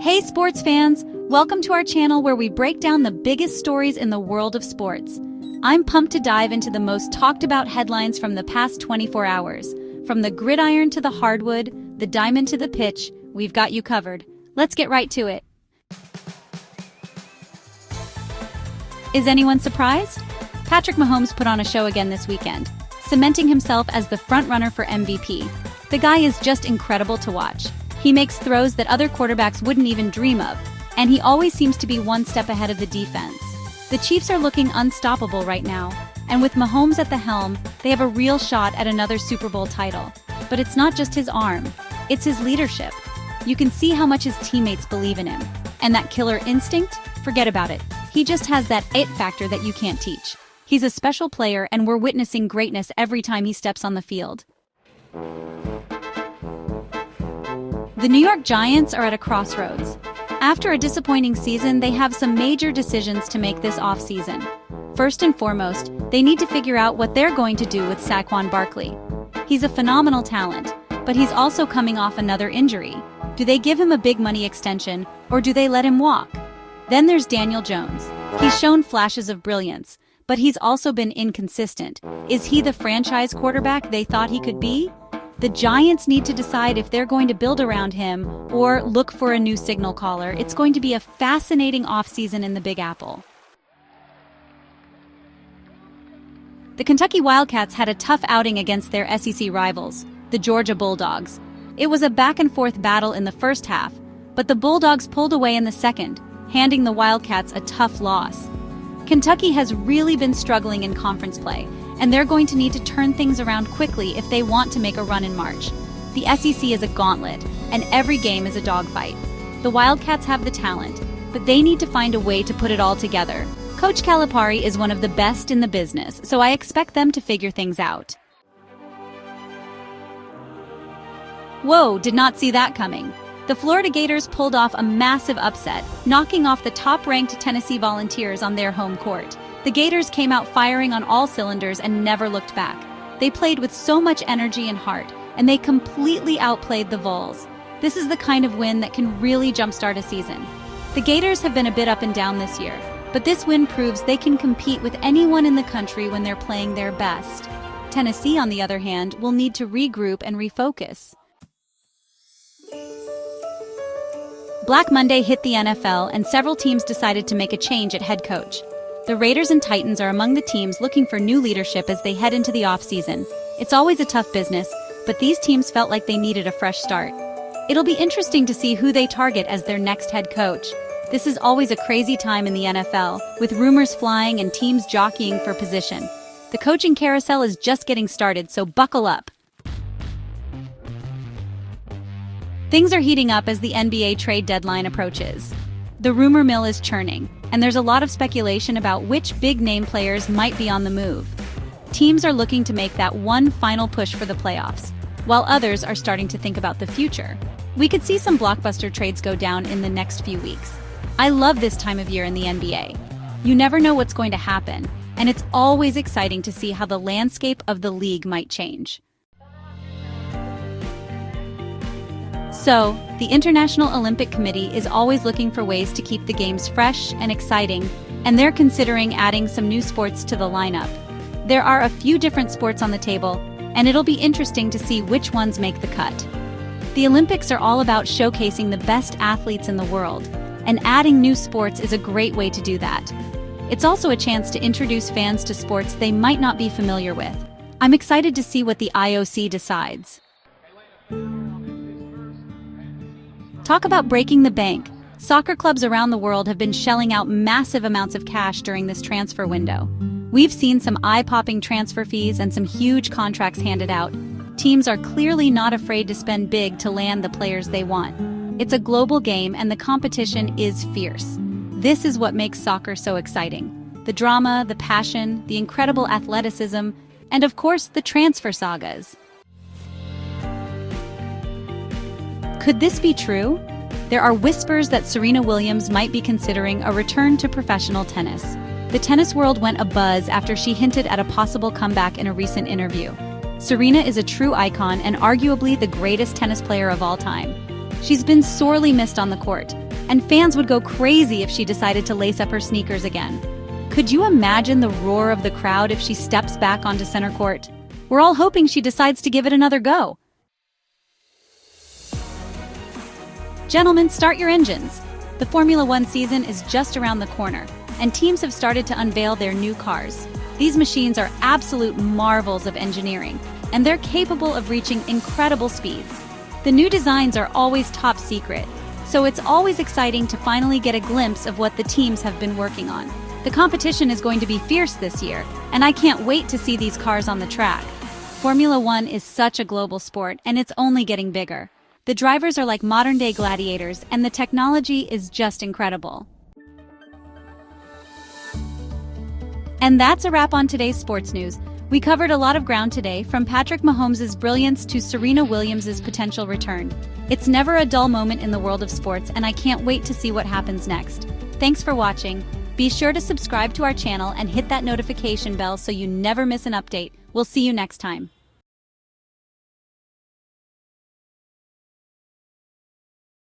Hey sports fans! Welcome to our channel where we break down the biggest stories in the world of sports. I'm pumped to dive into the most talked about headlines from the past 24 hours. From the gridiron to the hardwood, the diamond to the pitch, we've got you covered. Let's get right to it. Is anyone surprised? Patrick Mahomes put on a show again this weekend, cementing himself as the frontrunner for MVP. The guy is just incredible to watch. He makes throws that other quarterbacks wouldn't even dream of, and he always seems to be one step ahead of the defense. The Chiefs are looking unstoppable right now, and with Mahomes at the helm, they have a real shot at another Super Bowl title. But it's not just his arm, it's his leadership. You can see how much his teammates believe in him. And that killer instinct? Forget about it. He just has that it factor that you can't teach. He's a special player, and we're witnessing greatness every time he steps on the field. The New York Giants are at a crossroads. After a disappointing season, they have some major decisions to make this offseason. First and foremost, they need to figure out what they're going to do with Saquon Barkley. He's a phenomenal talent, but he's also coming off another injury. Do they give him a big money extension, or do they let him walk? Then there's Daniel Jones. He's shown flashes of brilliance, but he's also been inconsistent. Is he the franchise quarterback they thought he could be? The Giants need to decide if they're going to build around him or look for a new signal caller. It's going to be a fascinating offseason in the Big Apple. The Kentucky Wildcats had a tough outing against their SEC rivals, the Georgia Bulldogs. It was a back-and-forth battle in the first half, but the Bulldogs pulled away in the second, handing the Wildcats a tough loss. Kentucky has really been struggling in conference play, and they're going to need to turn things around quickly if they want to make a run in March. The SEC is a gauntlet, and every game is a dogfight. The Wildcats have the talent, but they need to find a way to put it all together. Coach Calipari is one of the best in the business, so I expect them to figure things out. Whoa, did not see that coming. The Florida Gators pulled off a massive upset, knocking off the top-ranked Tennessee Volunteers on their home court. The Gators came out firing on all cylinders and never looked back. They played with so much energy and heart, and they completely outplayed the Vols. This is the kind of win that can really jumpstart a season. The Gators have been a bit up and down this year, but this win proves they can compete with anyone in the country when they're playing their best. Tennessee, on the other hand, will need to regroup and refocus. Black Monday hit the NFL, and several teams decided to make a change at head coach. The Raiders and Titans are among the teams looking for new leadership as they head into the offseason. It's always a tough business, but these teams felt like they needed a fresh start. It'll be interesting to see who they target as their next head coach. This is always a crazy time in the NFL, with rumors flying and teams jockeying for position. The coaching carousel is just getting started, so buckle up. Things are heating up as the NBA trade deadline approaches. The rumor mill is churning, and there's a lot of speculation about which big-name players might be on the move. Teams are looking to make that one final push for the playoffs, while others are starting to think about the future. We could see some blockbuster trades go down in the next few weeks. I love this time of year in the NBA. You never know what's going to happen, and it's always exciting to see how the landscape of the league might change. So, the International Olympic Committee is always looking for ways to keep the games fresh and exciting, and they're considering adding some new sports to the lineup. There are a few different sports on the table, and it'll be interesting to see which ones make the cut. The Olympics are all about showcasing the best athletes in the world, and adding new sports is a great way to do that. It's also a chance to introduce fans to sports they might not be familiar with. I'm excited to see what the IOC decides. Talk about breaking the bank. Soccer clubs around the world have been shelling out massive amounts of cash during this transfer window. We've seen some eye-popping transfer fees and some huge contracts handed out. Teams are clearly not afraid to spend big to land the players they want. It's a global game, and the competition is fierce. This is what makes soccer so exciting. The drama, the passion, the incredible athleticism, and of course, the transfer sagas. Could this be true? There are whispers that Serena Williams might be considering a return to professional tennis. The tennis world went abuzz after she hinted at a possible comeback in a recent interview. Serena is a true icon and arguably the greatest tennis player of all time. She's been sorely missed on the court, and fans would go crazy if she decided to lace up her sneakers again. Could you imagine the roar of the crowd if she steps back onto center court? We're all hoping she decides to give it another go. Gentlemen, start your engines. The Formula One season is just around the corner, and teams have started to unveil their new cars. These machines are absolute marvels of engineering, and they're capable of reaching incredible speeds. The new designs are always top secret, so it's always exciting to finally get a glimpse of what the teams have been working on. The competition is going to be fierce this year, and I can't wait to see these cars on the track. Formula One is such a global sport, and it's only getting bigger. The drivers are like modern-day gladiators, and the technology is just incredible. And that's a wrap on today's sports news. We covered a lot of ground today, from Patrick Mahomes' brilliance to Serena Williams' potential return. It's never a dull moment in the world of sports, and I can't wait to see what happens next. Thanks for watching. Be sure to subscribe to our channel and hit that notification bell so you never miss an update. We'll see you next time.